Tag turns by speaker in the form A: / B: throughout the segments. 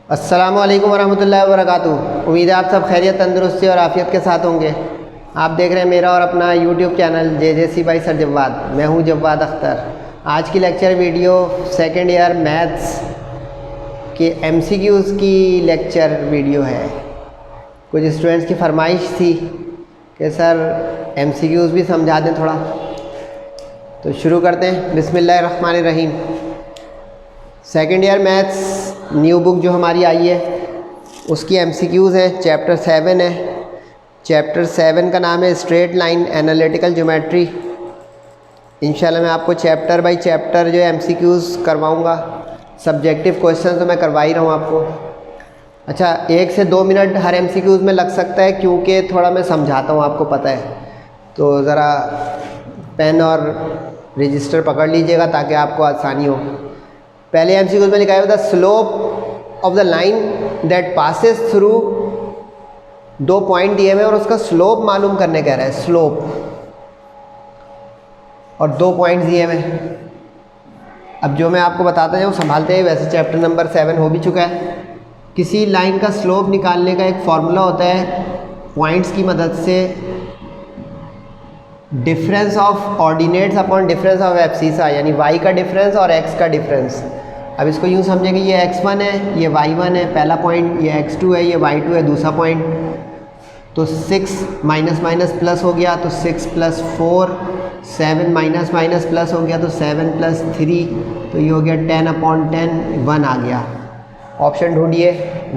A: अस्सलामुअलैकुम वरहमतुल्लाहि वबरकातुहू। उम्मीद है आप सब खैरियत, तंदुरुस्ती और आफ़ियत के साथ होंगे। आप देख रहे हैं मेरा और अपना YouTube channel JJC by sir Jawwad. मैं हूं जव्वाद अख्तर। आज की lecture video second year maths के MCQs की लेक्चर वीडियो है। कुछ स्टूडेंट्स की फरमाइश थी कि सर MCQs भी समझा दें थोड़ा, तो शुरू करते हैं। बिस्मिल्लाहिर्रहमानिर्रहीम। Second year maths new book जो हमारी आई है उसकी MCQs हैं। चैप्टर 7 है। चैप्टर 7 का नाम है स्ट्रेट लाइन एनालिटिकल ज्योमेट्री। इंशाल्लाह मैं आपको चैप्टर बाय चैप्टर जो MCQs करवाऊँगा। सब्जेक्टिव क्वेश्चन तो मैं करवा ही रहा हूँ आपको। अच्छा, 1 से 2 मिनट हर MCQs में लग सकता है क्योंकि थोड़ा मैं समझाता हूँ, आपको पता है। तो ज़रा पेन और रजिस्टर पकड़ लीजिएगा ताकि आपको आसानी हो। पहले MCQs में लिखा है the slope of the line that passes through, 2 point दिए हुए और उसका स्लोप मालूम करने कह रहा है, स्लोप, और 2 पॉइंट्स दिए हुए। अब जो मैं आपको बताता जाऊँ संभालते हैं। वैसे चैप्टर नंबर 7 हो भी चुका है। किसी लाइन का स्लोप निकालने का एक फॉर्मूला होता है पॉइंट्स की मदद से, difference of ordinates upon difference of abscissa, यानी y का डिफरेंस और x का डिफरेंस। अब इसको यूँ समझेंगे, ये x1 है, ये y1 है पहला पॉइंट, ये x2 है, ये y2 है दूसरा पॉइंट। तो 6 माइनस माइनस प्लस हो गया तो 6 + 4, 7 माइनस माइनस प्लस हो गया तो 7 + 3, तो ये हो गया 10/10, 1 आ गया। ऑप्शन ढूंढिए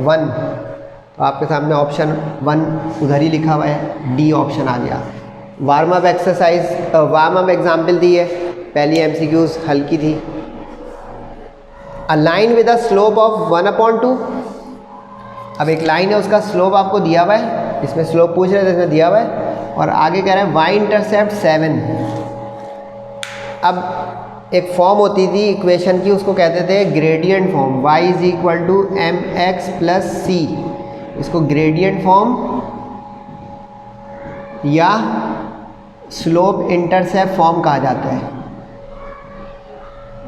A: 1। तो आपके सामने ऑप्शन 1 उधर ही लिखा हुआ है, डी ऑप्शन आ गया। Warm up exercise, warm up example दी है। पहली MCQs हल्की थी। A line with a slope of 1/2। अब एक लाइन है, उसका स्लोप आपको दिया हुआ है, इसमें स्लोप पूछ रहे थे, इसमें दिया हुआ है, और आगे कह रहे हैं y इंटरसेप्ट 7। अब एक फॉर्म होती थी इक्वेशन की, उसको कहते थे gradient form, y = mx + c। इसको ग्रेडियंट फॉर्म या स्लोप इंटरसेप्ट फॉर्म कहा जाता है।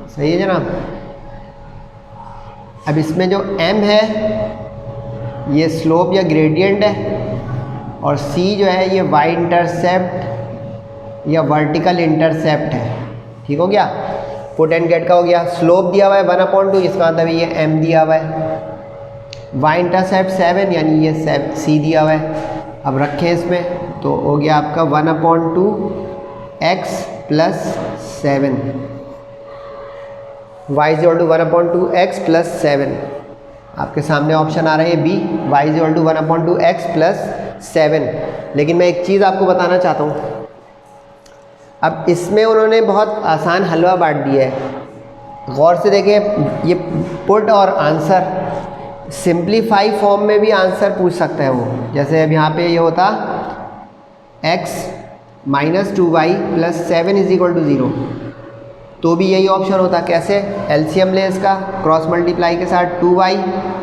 A: सही है जनाब। अब इसमें जो m है ये स्लोप या ग्रेडियंट है, और c जो है ये y इंटरसेप्ट या वर्टिकल इंटरसेप्ट है। ठीक हो गया। पुट एंड गेट का हो गया। स्लोप दिया हुआ है 1/2, इसका मतलब ये m दिया हुआ है। y इंटरसेप्ट 7 यानी ये c दिया हुआ है। अब रखें इसमें तो हो गया आपका 1/2 x + 7, y = 1/2 x + 7। आपके सामने ऑप्शन आ रहा है B, y = 1/2 x + 7। लेकिन मैं एक चीज़ आपको बताना चाहता हूँ। अब इसमें उन्होंने बहुत आसान हलवा बांट दिया है। गौर से देखें, ये पुट और आंसर, सिंप्लीफाई फॉर्म में भी आंसर पूछ सकता है वो। जैसे अब यहाँ पे ये होता x - 2y + 7 = 0, तो भी यही ऑप्शन होता। कैसे? एलसीएम ले इसका, क्रॉस मल्टीप्लाई के साथ 2y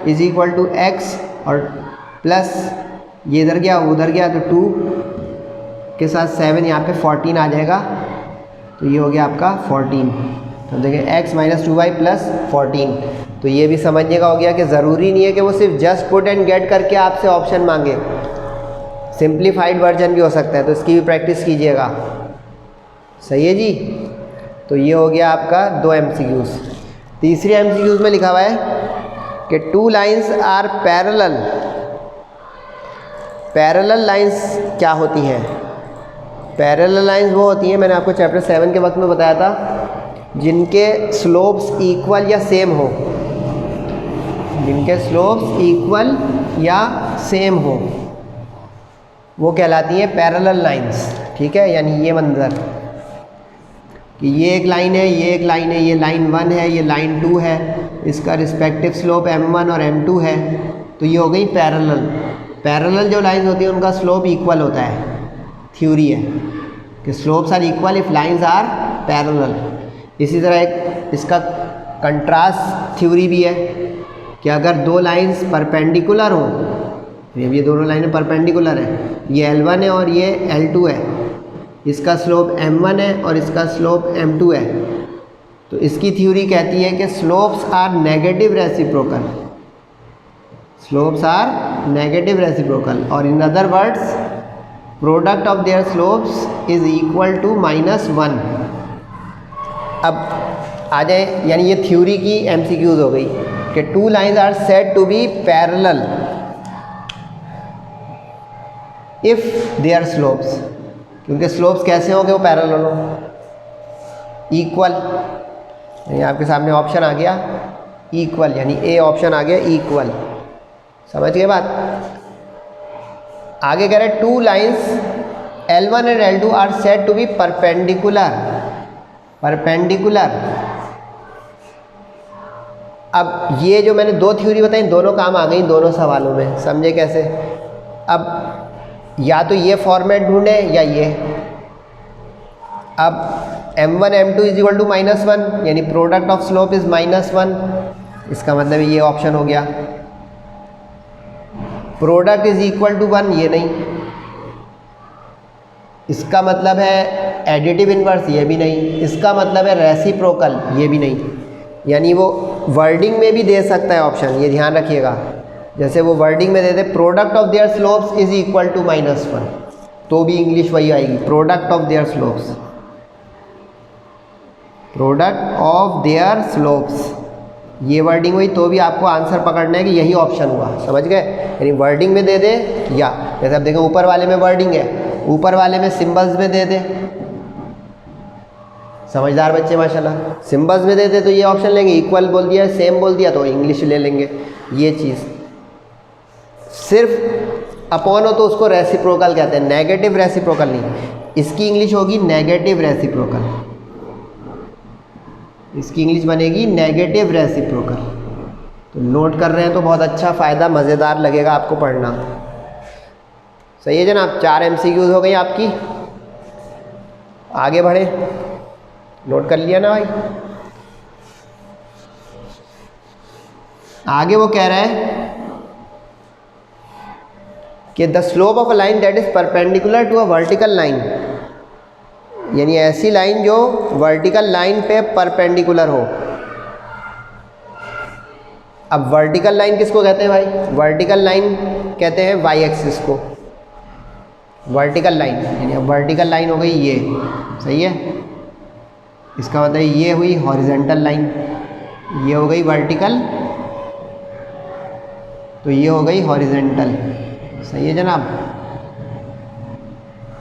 A: = x और प्लस ये इधर गया उधर गया तो 2 के साथ 7, यहाँ पे 14 आ जाएगा। तो ये हो गया आपका 14। तो देखिए x - 2y + 14। तो ये भी समझिएगा हो गया कि ज़रूरी नहीं है कि वो सिर्फ जस्ट पुट एंड गेट करके आपसे ऑप्शन मांगे, सिंप्लीफाइड वर्जन भी हो सकता है, तो इसकी भी प्रैक्टिस कीजिएगा। सही है जी। तो ये हो गया आपका 2 MCQs। तीसरी MCQs में लिखा हुआ है कि 2 lines are parallel. Parallel lines क्या होती हैं? पैरेलल लाइन्स वो होती हैं, मैंने आपको चैप्टर 7 के वक्त में बताया था, जिनके स्लोप्स इक्वल या सेम हो, जिनके स्लोप्स इक्वल या सेम हो, वो कहलाती हैं पैरेलल लाइन्स। ठीक है, यानी ये मंजर कि ये एक लाइन है, ये एक लाइन है, ये लाइन 1 है, ये लाइन 2 है, इसका रिस्पेक्टिव स्लोप m1 और m2 है, तो ये हो गई पैरेलल। पैरेलल जो लाइन्स होती हैं उनका स्लोप इक्वल होता है। थ्योरी है कि slopes are equal if lines are parallel. इसी तरह एक इसका कंट्रास्ट थ्योरी भी है कि अगर 2 लाइन्स परपेंडिकुलर हों, ये दोनों लाइनें परपेंडिकुलर हैं, ये L1 है और ये L2 है, इसका स्लोप m1 है और इसका स्लोप m2 है, तो इसकी थ्योरी कहती है कि slopes are negative reciprocal. Slopes are negative reciprocal, और in other words product of their slopes is equal to -1। अब आ जाए, यानी ये थ्योरी की एमसीक्यूज हो गई कि two lines are said to be parallel if their slopes, क्योंकि स्लोप्स कैसे होंगे, वो पैरेलल हो, इक्वल। यानी आपके सामने ऑप्शन आ गया इक्वल, यानी ए ऑप्शन आ गया इक्वल। समझ गए बात? आगे कह रहे हैं two lines L1 and L2 are said to be perpendicular. Perpendicular, अब ये जो मैंने दो थ्योरी बताई दोनों काम आ गई दोनों सवालों में। समझे कैसे? अब या तो ये फॉर्मेट ढूंढे या ये। अब m1 m2 is equal to -1, यानी प्रोडक्ट ऑफ स्लोप इज -1, इसका मतलब ये ऑप्शन हो गया। प्रोडक्ट इज इक्वल टू 1, ये नहीं, इसका मतलब है एडिटिव इन्वर्स, ये भी नहीं, इसका मतलब है रेसिप्रोकल, ये भी नहीं। यानी वो वर्डिंग में भी दे सकता है ऑप्शन, ये ध्यान रखिएगा। जैसे वो वर्डिंग में they they product of their slopes is equal to -1, तो भी इंग्लिश वही आएगी, product of their slopes, product of their slopes, ये वर्डिंग हुई तो भी आपको आंसर पकड़ना है कि यही ऑप्शन हुआ। समझ गए? यानी वर्डिंग में दे दे, या जैसे आप देखें ऊपर वाले में वर्डिंग है, ऊपर वाले में सिंबल्स में दे दे। समझदार बच्चे माशाल्लाह, सिंबल्स में दे दे तो ये ऑप्शन लेंगे, इक्वल बोल दिया, सेम बोल दिया तो इंग्लिश ले लेंगे। ये चीज़ सिर्फ अपॉन हो तो उसको रेसिप्रोकल कहते हैं, नेगेटिव रेसिप्रोकल नहीं। इसकी इंग्लिश होगी नेगेटिव रेसिप्रोकल, इसकी इंग्लिश बनेगी नेगेटिव रेसिप्रोकल। तो नोट कर रहे हैं तो बहुत अच्छा, फ़ायदा, मज़ेदार लगेगा आपको पढ़ना। सही है जनाब? 4 MCQs हो गई आपकी। आगे बढ़े, नोट कर लिया ना भाई? आगे वो कह रहा है कि the slope of a line that is perpendicular to a vertical line, यानी ऐसी लाइन जो वर्टिकल लाइन पे परपेंडिकुलर हो। अब वर्टिकल लाइन किसको कहते हैं भाई? वर्टिकल लाइन कहते हैं वाई एक्सिस को, वर्टिकल लाइन। यानी अब वर्टिकल लाइन हो गई ये, सही है? इसका मतलब ये हुई हॉरिजॉन्टल लाइन, ये हो गई वर्टिकल, तो ये हो गई हॉरिजॉन्टल। सही है जनाब?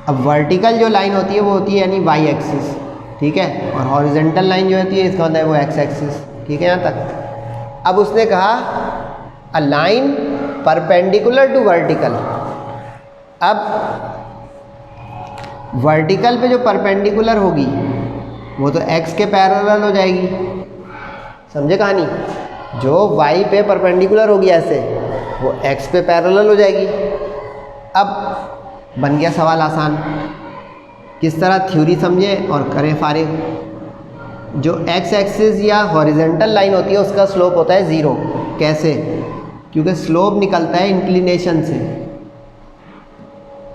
A: अब वर्टिकल जो लाइन होती है वो होती है यानी वाई एक्सिस, ठीक है, और हॉरिजॉन्टल लाइन जो होती है इसका मतलब है वो एक्स एक्सिस, ठीक है यहाँ तक। अब उसने कहा a line perpendicular to vertical. अब वर्टिकल पे जो परपेंडिकुलर होगी वो तो एक्स के पैरेलल हो जाएगी। समझे कहानी? जो वाई पे परपेंडिकुलर होगी ऐसे, वो एक्स पे पैरेलल हो जाएगी। अब बन गया सवाल आसान, किस तरह थ्योरी समझे और करें फारिग। जो एक्स एक्सिस या हॉरिजॉन्टल लाइन होती है उसका स्लोप होता है 0। कैसे? क्योंकि स्लोप निकलता है इंक्लिनेशन से।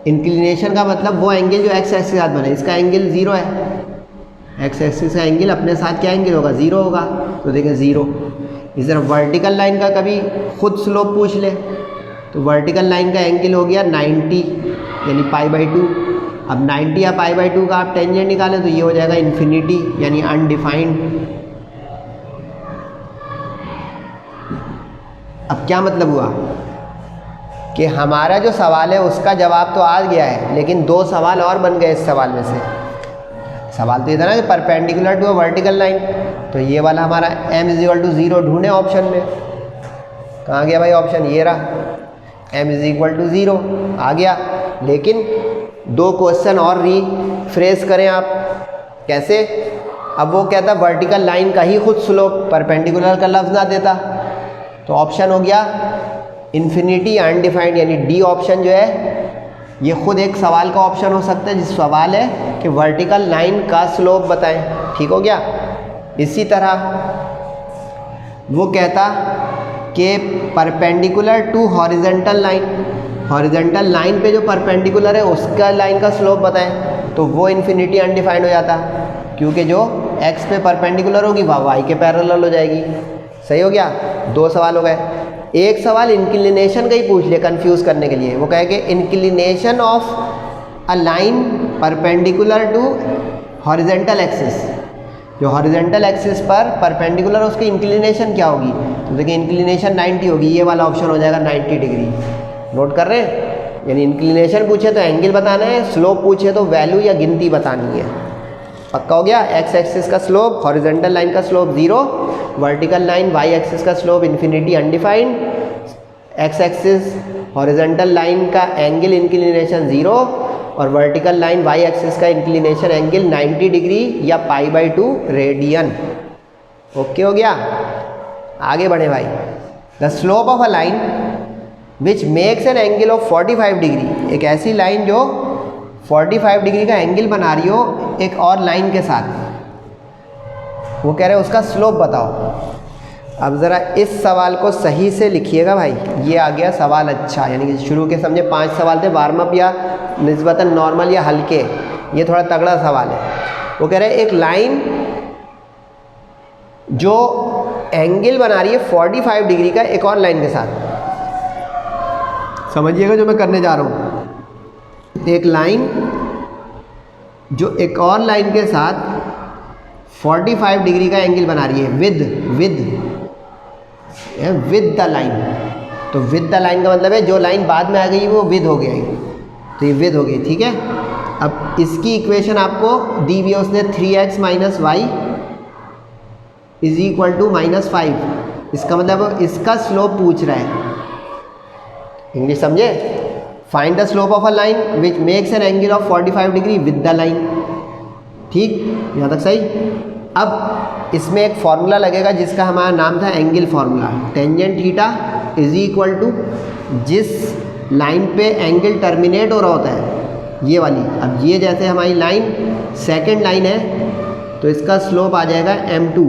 A: इंक्लिनेशन का मतलब वो एंगल जो एक्स एक्सिस के साथ बने, इसका एंगल 0 है। एक्स एक्सिस का एंगल अपने साथ क्या एंगल होगा? 0 होगा। तो देखें 0। इस तरह वर्टिकल लाइन का कभी खुद स्लोप पूछ ले तो वर्टिकल लाइन का एंगल हो गया 90, यानी π/2। अब 90 या π/2 का आप टेंजेंट निकालें तो ये हो जाएगा इन्फिनिटी, यानी अनडिफाइंड। अब क्या मतलब हुआ कि हमारा जो सवाल है उसका जवाब तो आ गया है, लेकिन 2 सवाल और बन गए इस सवाल में से। सवाल तो ये था ना कि perpendicular to a vertical line, तो ये वाला हमारा m = 0 ढूंढे ऑप्शन में। कहाँ गया भाई ऑप्शन? ये रहा, m = 0 आ गया। लेकिन 2 क्वेश्चन और रीफ्रेश करें आप। कैसे? अब वो कहता वर्टिकल लाइन का ही खुद स्लोप, परपेंडिकुलर का लफ्ज़ ना देता, तो ऑप्शन हो गया इन्फिनिटी अनडिफाइंड, यानी डी ऑप्शन जो है ये खुद एक सवाल का ऑप्शन हो सकता है, जिस सवाल है कि वर्टिकल लाइन का स्लोप बताएं। ठीक हो गया? इसी तरह वो कहता कि perpendicular to horizontal line, horizontal line पे जो परपेंडिकुलर है उसका लाइन का स्लोप बताएं, तो वो इन्फिनिटी अनडिफाइंड हो जाता, क्योंकि जो एक्स पे परपेंडिकुलर होगी वह वाई के पैरेलल हो जाएगी। सही हो गया? 2 सवाल हो गए। एक सवाल इंक्लिनेशन का ही पूछ लिया कंफ्यूज करने के लिए। वो कहे कि inclination of a line perpendicular to horizontal axis, जो हॉरिजेंटल एक्सिस पर परपेंडिकुलर उसकी इंक्लिनेशन क्या होगी। तो देखिए इंक्लिनेशन 90 होगी, ये वाला ऑप्शन हो जाएगा 90 डिग्री। नोट कर रहे हैं, यानी इंक्लिनेशन पूछे तो एंगल बताना है, स्लोप पूछे तो वैल्यू या गिनती बतानी है। पक्का हो गया। एक्स एक्सिस का स्लोप, हॉरिजॉन्टल लाइन का slope 0, vertical line Y axis का slope infinity undefined, X axis horizontal line का एंगल इंक्लिनेशन 0 और वर्टिकल लाइन वाई एक्सिस का इंक्लिनेशन एंगल 90 डिग्री या π/2 रेडियन। ओके हो गया। आगे बढ़े भाई। The slope of a line which makes an angle of 45 degree, एक ऐसी लाइन जो 45 डिग्री का एंगल बना रही हो एक और लाइन के साथ, वो कह रहे हैं उसका स्लोप बताओ। अब ज़रा इस सवाल को सही से लिखिएगा भाई। ये आ गया सवाल अच्छा, यानी कि शुरू के समझे 5 सवाल थे वार्म अप या निस्बतन नॉर्मल या हल्के, ये थोड़ा तगड़ा सवाल है। वो कह रहे हैं एक लाइन जो एंगल बना रही है 45 डिग्री का एक और लाइन के साथ। समझिएगा जो मैं करने जा रहा हूँ। एक लाइन जो एक और लाइन के साथ 45 डिग्री का एंगल बना रही है विद द लाइन। तो विद द लाइन का मतलब है जो लाइन बाद में आ गई वो विद हो गई, तो ये विद हो गई, ठीक है। अब इसकी इक्वेशन आपको दी हुई है उसने 3x minus y is equal to -5। इसका मतलब इसका स्लोप पूछ रहा है। इंग्लिश समझे। Find the slope of a line which makes an angle of 45 degree with the line. ठीक, यहाँ तक सही। अब इसमें एक फॉर्मूला लगेगा जिसका हमारा नाम था angle formula. Tangent theta is equal to जिस लाइन पे एंगल टर्मिनेट हो रहा होता है ये वाली। अब ये जैसे हमारी लाइन सेकंड लाइन है तो इसका स्लोप आ जाएगा m2,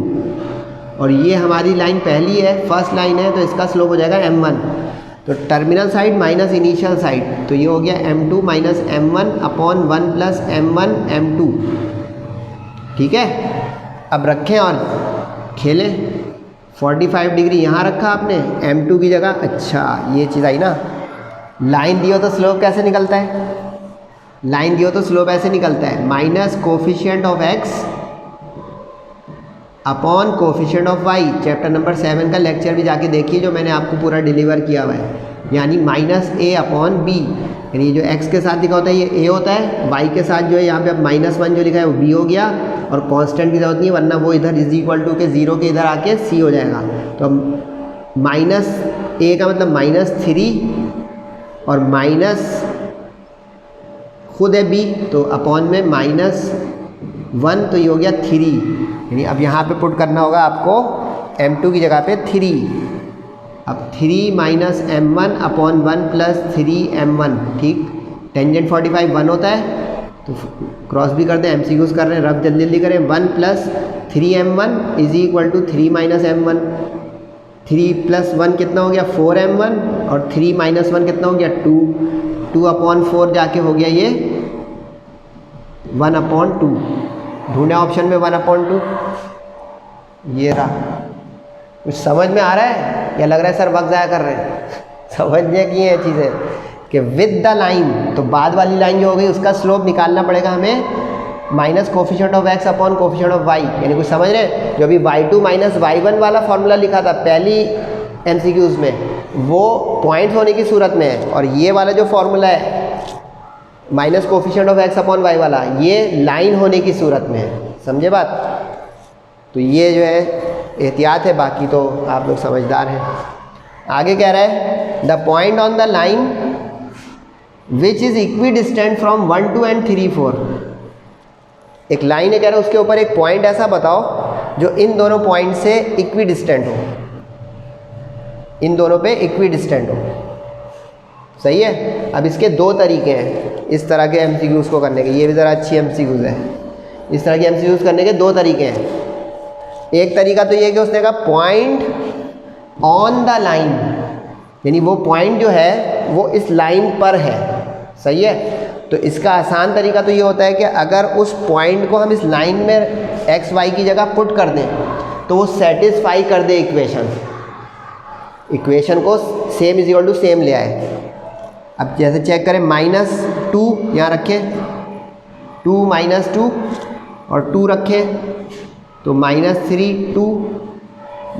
A: और ये हमारी लाइन पहली है फर्स्ट लाइन है तो इसका स्लोप हो जाएगा m1। तो terminal side minus initial side, तो ये हो गया m2 minus m1 upon 1 plus m1 m2। ठीक है। अब रखें और खेलें। 45 डिग्री यहाँ रखा आपने m2 की जगह। अच्छा ये चीज़ आई ना। लाइन दियो तो स्लोप कैसे निकलता है, लाइन दियो तो स्लोप ऐसे निकलता है minus coefficient of x upon coefficient of y। Chapter number 7 का लेक्चर भी जाके देखिए जो मैंने आपको पूरा डिलीवर किया हुआ है। यानी -a अपॉन b, यानी जो x के साथ लिखा होता है ये a होता है, y के साथ जो है यहाँ पे अब -1 जो लिखा है वो b हो गया, और कांस्टेंट की जरूरत नहीं है वरना वो इधर इज इक्वल टू के 0 के इधर आके c हो जाएगा। तो -a का मतलब -3 और माइनस खुद है b तो अपॉन में -1, तो ये हो गया 3। यानी अब यहाँ पे पुट करना होगा आपको m2 की जगह पे 3। अब 3 minus m1 upon 1 plus 3m1। ठीक, टेंजेंट 45 1 होता है तो क्रॉस भी कर दें, MCQs कर रहे हैं, रब जल्दी जल्दी करें। 1 plus 3m1 is equal to 3 minus m1। 3 plus 1 कितना हो गया 4m1, और 3 माइनस 1 कितना हो गया 2। 2 अपॉन 4 जाके हो गया ये 1 अपॉन 2। ढूंढे ऑप्शन में 1 अपॉन 2, ये रहा। कुछ समझ में आ रहा है या लग रहा है सर वक्त ज़ाया कर रहे हैं? समझने की ये चीज़ें कि विद द लाइन, तो बाद वाली लाइन जो हो गई उसका स्लोप निकालना पड़ेगा हमें minus coefficient of x upon coefficient of y। यानी कुछ समझ रहे हैं? जो अभी y2 माइनस y1 वाला फॉर्मूला लिखा था पहली MCQs में, वो पॉइंट होने की सूरत में है, और ये वाला जो फॉर्मूला है minus coefficient of x upon y वाला, ये लाइन होने की सूरत में है। समझे बात? तो ये जो है एहतियात है, बाकी तो आप लोग समझदार हैं। आगे कह रहा है the point on the line which is equi distant from 1 2 and 3 4। एक लाइन है, कह रहा है उसके ऊपर एक पॉइंट ऐसा बताओ जो इन दोनों पॉइंट से इक्वी डिस्टेंट हो, इन दोनों पे इक्वी डिस्टेंट हो। सही है। अब इसके दो तरीके हैं इस तरह के MCQs को करने के। ये भी ज़रा अच्छी MCQs है। इस तरह के MCQs करने के दो तरीके हैं। एक तरीका तो ये कि उसने कहा पॉइंट ऑन द लाइन, यानी वो पॉइंट जो है वो इस लाइन पर है। सही है। तो इसका आसान तरीका तो ये होता है कि अगर उस पॉइंट को हम इस लाइन में x y की जगह पुट कर दें तो वो सेटिस्फाई कर दे इक्वेशन। इक्वेशन को same is equal to same ले आए। अब जैसे चेक करें -2 यहाँ रखें, 2 -2 और 2 रखें तो -3 2।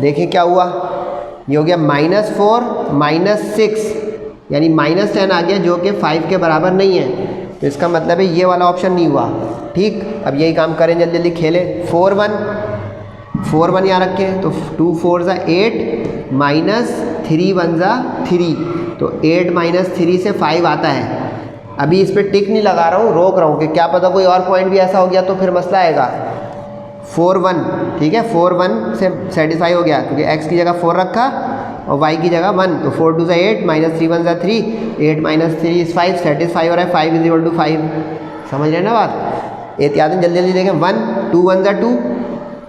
A: देखें क्या हुआ, ये हो गया -4 -6 यानी -10 आ गया जो कि 5 के बराबर नहीं है। तो इसका मतलब है ये वाला ऑप्शन नहीं हुआ। ठीक, अब यही काम करें, जल्दी जल्दी खेलें। 4 1 यहाँ रखें तो 2 4 ज़ा 8 -3 1 ज़ा 3 तो 8 -3 से 5 आता है। अभी इस पर टिक नहीं लगा रहा हूँ, रोक रहा हूँ कि क्या पता कोई और पॉइंट भी ऐसा हो गया तो फिर मसला आएगा। 4 1, ठीक है, 4 1 से सेटिस्फाई हो गया क्योंकि x की जगह 4 रखा और y की जगह 1 तो 4 2 ज़ा 8 -3 1 ज़ा 3 8 -3 इज़ 5 सेटिस्फाई हो रहा है 5 इज इक्वल टू 5। समझ रहे हैं ना बात। एहतियात जल्दी जल्दी देखें। 1 2 1 ज़ा 2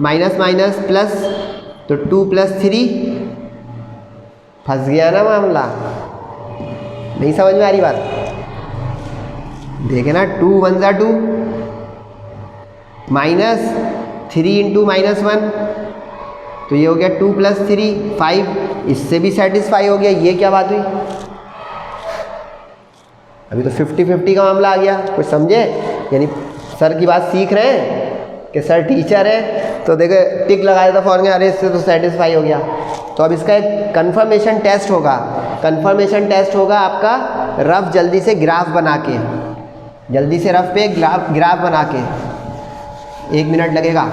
A: माइनस माइनस प्लस तो 2 + 3 फंस गया ना मामला। नहीं समझ में आ रही बात। देखे ना 2 1 ज़ा 2 -3 × -1 तो ये हो गया 2 + 3 5। इससे भी सेटिस्फाई हो गया। ये क्या बात हुई, अभी तो 50-50 का मामला आ गया। कुछ समझे, यानी सर की बात सीख रहे हैं कि सर टीचर है तो देखो टिक लगाया था फॉर्म में, अरे इससे तो सेटिस्फाई हो गया। तो अब इसका एक कंफर्मेशन टेस्ट होगा। कंफर्मेशन टेस्ट होगा आपका रफ जल्दी से ग्राफ बना के, जल्दी से रफ पे ग्राफ बना के 1 मिनट लगेगा।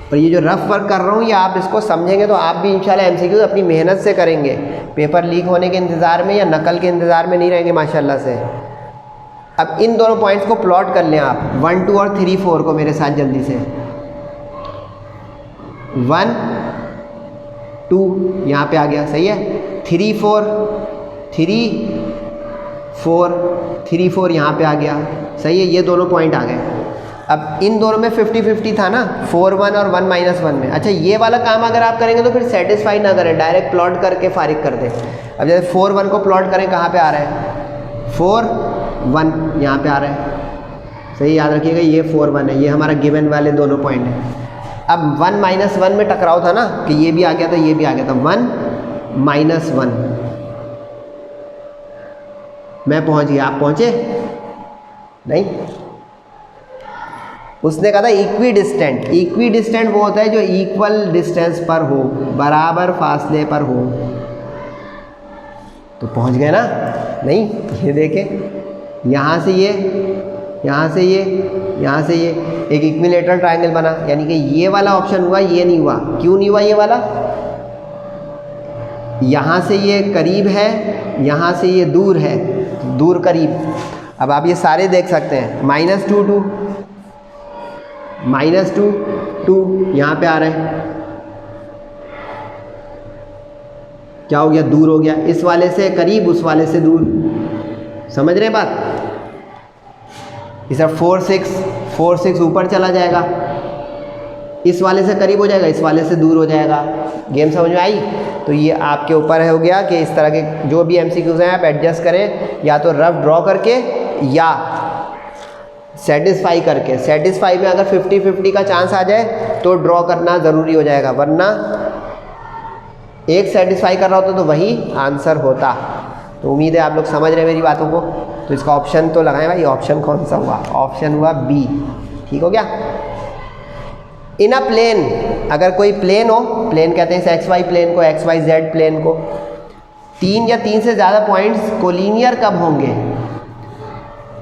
A: और ये जो रफ वर्क कर रहा हूँ ये आप इसको समझेंगे तो आप भी इंशाल्लाह MCQ अपनी मेहनत से करेंगे। पेपर लीक होने के इंतज़ार में या नकल के इंतज़ार में नहीं रहेंगे माशाल्लाह से। अब इन दोनों पॉइंट्स को प्लॉट कर लें आप, 1 2 और 3 4 को मेरे साथ जल्दी से। 1 2 यहाँ पे आ गया, सही है। 3 4 3 4 3 4 यहाँ पे आ गया, सही है। ये दोनों पॉइंट आ गए। अब इन दोनों में 50-50 था ना, 4 1 और 1 -1 में। अच्छा, ये वाला काम अगर आप करेंगे तो फिर सेटिस्फाई ना करें, डायरेक्ट प्लॉट करके फारिग कर दें। अब जैसे 4 1 को प्लॉट करें, कहाँ पे आ रहा है 4 1 यहाँ पे आ रहा है, सही याद रखिएगा। ये 4 1 है, ये हमारा गिवन वाले दोनों पॉइंट हैं। अब 1 -1 में टकराव था ना कि ये भी आ गया था ये भी आ गया था। 1 -1 मैं पहुँच गया, आप पहुँचे नहीं। उसने कहा था इक्वी डिस्टेंट। इक्वी डिस्टेंट वो होता है जो इक्वल डिस्टेंस पर हो, बराबर फासले पर हो। तो पहुंच गए ना। नहीं, ये देखें, यहाँ से ये, यहाँ से ये, यहाँ से ये एक इक्विलेटरल ट्रायंगल बना, यानी कि ये वाला ऑप्शन हुआ, ये नहीं हुआ। क्यों नहीं हुआ ये वाला? यहाँ से ये करीब है, यहाँ से ये दूर है, दूर करीब। अब आप ये सारे देख सकते हैं। -2 2 -2 2 यहाँ पे आ रहे हैं, क्या हो गया? दूर हो गया। इस वाले से करीब, उस वाले से दूर। समझ रहे हैं बात? इस 4 6 ऊपर चला जाएगा, इस वाले से करीब हो जाएगा, इस वाले से दूर हो जाएगा। गेम समझ में आई? तो ये आपके ऊपर हो गया कि इस तरह के जो भी MCQs हैं आप एडजस्ट करें, या तो रफ ड्रॉ करके या सेटिस्फाई करके। सेटिस्फाई में अगर 50-50 का चांस आ जाए तो ड्रॉ करना ज़रूरी हो जाएगा, वरना एक सेटिस्फाई कर रहा होता तो वही आंसर होता। तो उम्मीद है आप लोग समझ रहे हैं मेरी बातों को। तो इसका ऑप्शन तो लगाएं भाई। ऑप्शन कौन सा हुआ? ऑप्शन हुआ B। ठीक हो गया। इन अ प्लेन, अगर कोई प्लेन हो, प्लेन कहते हैं इस XY प्लेन को, XYZ प्लेन को, 3 या 3 से ज़्यादा पॉइंट्स कोलिनियर कब होंगे?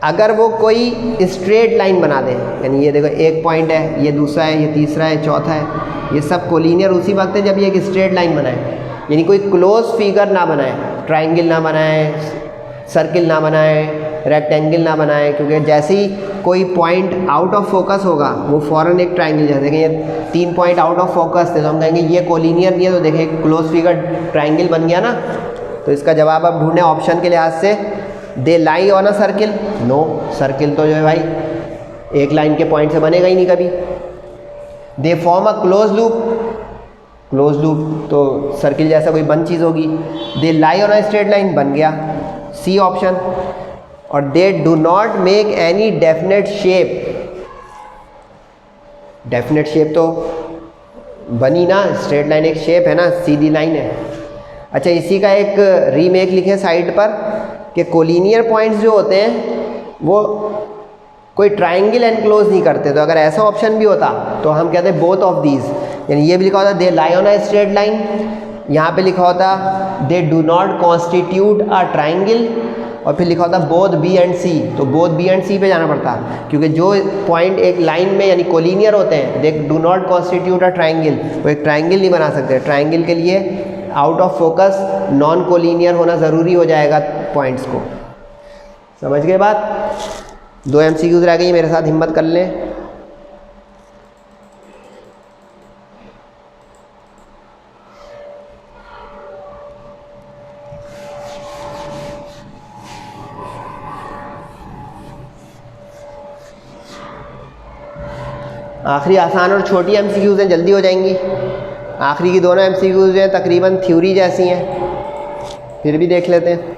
A: अगर वो कोई स्ट्रेट लाइन बना दें, यानी ये देखो एक पॉइंट है, ये दूसरा है, ये तीसरा है, चौथा है, ये सब कोलिनियर उसी वक्त है जब ये एक स्ट्रेट लाइन बनाए। यानी कोई क्लोज फिगर ना बनाए, ट्रायंगल ना बनाए, सर्किल ना बनाए, रेक्टेंगल ना बनाए, क्योंकि जैसे ही कोई पॉइंट आउट ऑफ फोकस होगा वो फ़ौरन एक ट्रायंगल, जैसे कि ये 3 पॉइंट आउट ऑफ फोकस थे तो हम कहेंगे ये कोलिनियर नहीं है, तो देखें क्लोज फिगर ट्रायंगल बन गया ना। तो इसका जवाब अब ढूंढें ऑप्शन के लिहाज से। They lie on a circle, no, circle तो जो है भाई एक लाइन के पॉइंट से बनेगा ही नहीं कभी। They form a close loop, close loop तो सर्किल जैसा कोई बंद चीज़ होगी। They lie on a straight line, बन गया C ऑप्शन। और they do not make any definite shape, definite shape तो बनी ना स्ट्रेट लाइन, एक शेप है ना, सीधी लाइन है। अच्छा, इसी का एक रीमेक लिखे साइड पर कि कोलिनियर पॉइंट्स जो होते हैं वो कोई ट्राइंगल एनक्लोज नहीं करते। तो अगर ऐसा ऑप्शन भी होता तो हम कहते हैं बोथ ऑफ दीज, यानी ये भी लिखा होता they lie on a straight line, यहाँ पे लिखा होता they do not constitute a triangle, और फिर लिखा होता बोथ बी एंड सी। तो बोथ बी एंड सी पे जाना पड़ता, क्योंकि जो पॉइंट एक लाइन में यानी कोलिनियर होते हैं दे do not constitute a triangle, वो एक ट्राइंगल नहीं बना सकते। ट्राइंगल के लिए out of focus non collinear होना ज़रूरी हो जाएगा पॉइंट्स को। समझ गए बात? 2 MCQs रह गई, मेरे साथ हिम्मत कर लें। आखिरी आसान और छोटी MCQs हैं, जल्दी हो जाएंगी। आखिरी की दोनों MCQs हैं तकरीबन थ्योरी जैसी हैं, फिर भी देख लेते हैं।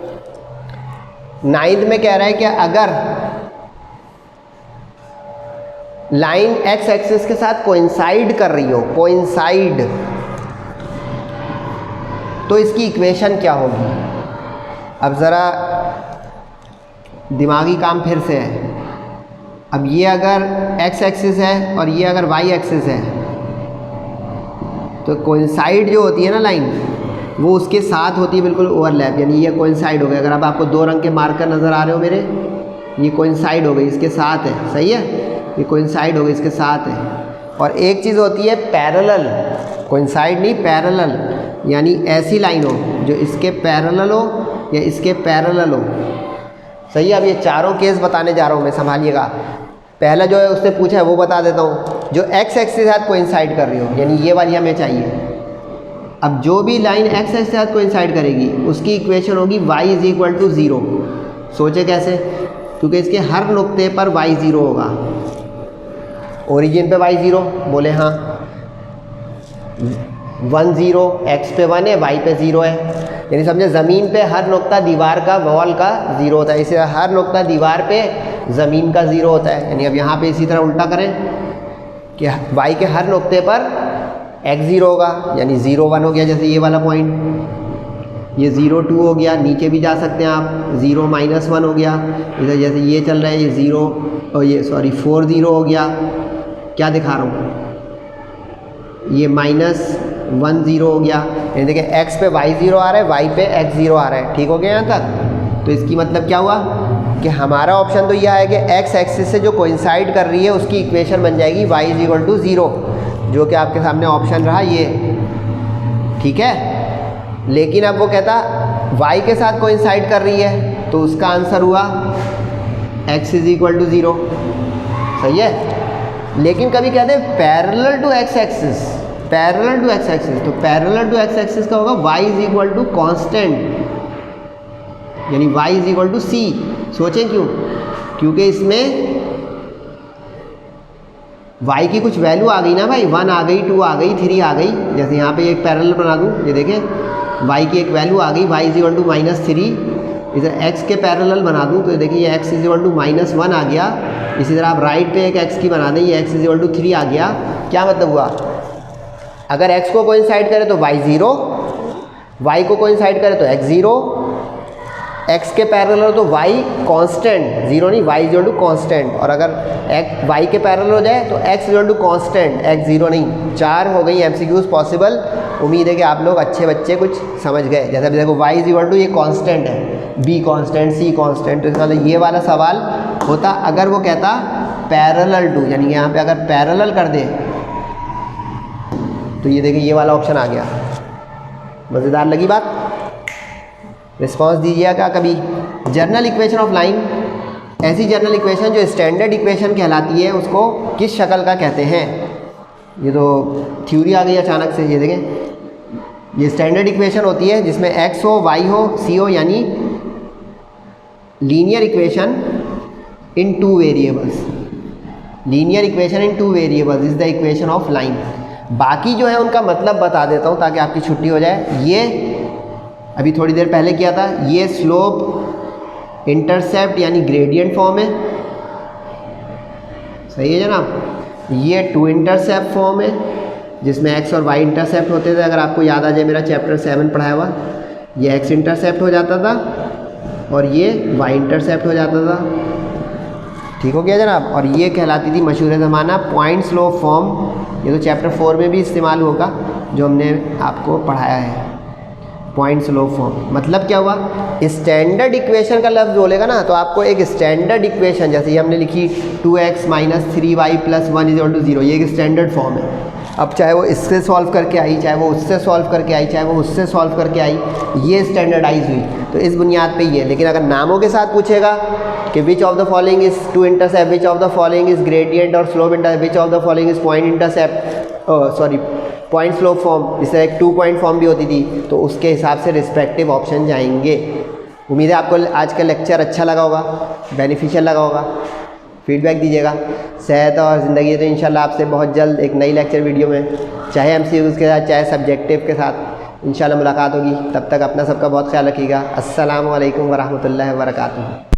A: 9th में कह रहा है कि अगर लाइन x एक्सिस के साथ कोइंसाइड कर रही हो, कोइंसाइड, तो इसकी इक्वेशन क्या होगी। अब ज़रा दिमागी काम फिर से है। अब ये अगर x एक्सिस है और ये अगर y एक्सिस है, तो कोइंसाइड जो होती है ना लाइन, वो उसके साथ होती है बिल्कुल ओवरलैप, यानी ये कोइंसाइड हो गया। अगर अब आपको 2 रंग के मार्कर नज़र आ रहे हो मेरे, ये कोइंसाइड हो गई, इसके साथ है, सही है, ये कोइंसाइड हो गई, इसके साथ है। और एक चीज़ होती है पैरेलल, कोइंसाइड नहीं पैरेलल, यानी ऐसी लाइन हो जो इसके पैरेलल हो या इसके पैरेलल हो, सही है। अब ये चारों केस बताने जा रहा हूँ मैं, संभालिएगा। पहला जो है उसने पूछा है वो बता देता हूँ, जो x एक्सिस के साथ कोइंसाइड कर रही हो, यानी ये वाली हमें चाहिए। अब जो भी लाइन x एक्सिस के साथ कोइंसाइड करेगी उसकी इक्वेशन होगी y = 0। सोचे कैसे? क्योंकि इसके हर नुक्ते पर y 0 होगा। ओरिजिन पे y 0, बोले हाँ, 1 0, x पे 1 है, y पे 0 है, यानी समझे ज़मीन पे हर नुक्ता दीवार का, वॉल का 0 होता है, इसे हर नुक्ता दीवार पे ज़मीन का 0 होता है। यानी अब यहाँ पे इसी तरह उल्टा करें कि y के हर नुक्ते पर x 0 होगा, यानी 0 1 हो गया, जैसे ये वाला पॉइंट, ये 0 2 हो गया, नीचे भी जा सकते हैं आप, 0 -1 हो गया, इधर जैसे ये चल रहा है, ये 0 और ये 4 0 हो गया। क्या दिखा रहा हूँ, ये -1 0 हो गया, यानी देखिए x पे y 0 आ रहा है, y पे x 0 आ रहा है, ठीक हो गया यहाँ तक। तो इसकी मतलब क्या हुआ कि हमारा ऑप्शन तो यह है कि x एक्सिस से जो कोइंसाइड कर रही है उसकी इक्वेशन बन जाएगी y = 0, जो कि आपके सामने ऑप्शन रहा ये, ठीक है। लेकिन अब वो कहता y के साथ कोइंसाइड कर रही है, तो उसका आंसर हुआ x = 0, सही है। लेकिन कभी कहते हैं parallel to x axis, parallel to x axis, तो पैरेलल टू x एक्सिस का होगा y = कांस्टेंट, यानी y = c। सोचें क्यों? क्योंकि इसमें y की कुछ वैल्यू आ गई ना भाई, 1 आ गई, 2 आ गई, 3 आ गई। जैसे यहाँ पे एक पैरेलल बना दूँ, ये देखें y की एक वैल्यू आ गई, y = -3। इधर x के पैरेलल बना दूँ तो देखिए ये x = -1 आ गया। इसी तरह आप राइट पे एक x की बना दें, ये x = 3 आ गया। क्या मतलब हुआ? अगर x को कोइंसाइड करे तो y 0, y को कोइंसाइड करे तो x 0, x के पैरेलल हो तो y कांस्टेंट, 0 नहीं, y = कांस्टेंट, और अगर y के पैरेलल हो जाए तो x = कांस्टेंट, x 0 नहीं। 4 हो गई MCQs पॉसिबल। उम्मीद है कि आप लोग अच्छे बच्चे कुछ समझ गए। जैसे अभी देखो y = ये कांस्टेंट है, b कांस्टेंट, c कांस्टेंट, तो इसका मतलब ये वाला सवाल होता अगर वो कहता पैरेलल टू, यानी यहाँ पे अगर पैरेलल कर दे तो ये देखिए ये वाला ऑप्शन आ गया। मज़ेदार लगी बात? रिस्पांस दीजिएगा कभी। जर्नल इक्वेशन ऑफ लाइन, ऐसी जर्नल इक्वेशन जो स्टैंडर्ड इक्वेशन कहलाती है उसको किस शक्ल का कहते हैं? ये तो थ्योरी आ गई अचानक से। ये देखें, ये स्टैंडर्ड इक्वेशन होती है जिसमें x हो, y हो, c हो, यानी linear equation in 2 variables. Linear equation in 2 variables is the equation of line. बाकी जो है उनका मतलब बता देता हूँ ताकि आपकी छुट्टी हो जाए। ये अभी थोड़ी देर पहले किया था, ये स्लोप इंटरसेप्ट यानी ग्रेडियंट फॉर्म है, सही है जनाब। ये टू इंटरसेप्ट फॉर्म है, जिसमें एक्स और वाई इंटरसेप्ट होते थे। अगर आपको याद आ जाए मेरा चैप्टर 7 पढ़ाया हुआ, ये एक्स इंटरसेप्ट हो जाता था और ये वाई इंटरसेप्ट हो जाता था। ठीक हो गया जनाब। और ये कहलाती थी मशहूर ज़माना पॉइंट स्लोप फॉर्म। ये तो चैप्टर 4 में भी इस्तेमाल होगा जो हमने आपको पढ़ाया है, पॉइंट स्लोप फॉर्म। मतलब क्या हुआ, स्टैंडर्ड इक्वेशन का लफ्ज़ बोलेगा ना तो आपको एक स्टैंडर्ड इक्वेशन, जैसे ये हमने लिखी 2x - 3y + 1 = 0, ये एक स्टैंडर्ड फॉर्म है। अब चाहे वो इससे सॉल्व करके आई, चाहे वो उससे सॉल्व करके आई, चाहे वो उससे सॉल्व करके आई, ये स्टैंडर्डाइज हुई। तो इस बुनियाद पे ये। लेकिन अगर नामों के साथ पूछेगा कि which of the following is two intercept, which of the following is gradient और slope intercept, which of the following is point intercept, sorry point slope form, जिससे एक 2 पॉइंट फॉर्म भी होती थी, तो उसके हिसाब से रिस्पेक्टिव ऑप्शन जाएंगे। उम्मीद है आपको आज का लेक्चर अच्छा लगा होगा, बेनिफिशियल लगा होगा। फीडबैक दीजिएगा। सेहत और ज़िंदगी तो इंशाल्लाह आपसे बहुत जल्द एक नई लेक्चर वीडियो में, चाहे MCQs के साथ चाहे सब्जेक्टिव के साथ इंशाल्लाह मुलाकात होगी। तब तक अपना सबका बहुत ख्याल रखिएगा। अस्सलामु अलैकुम वरहमतुल्लाहि वबरकातुहू।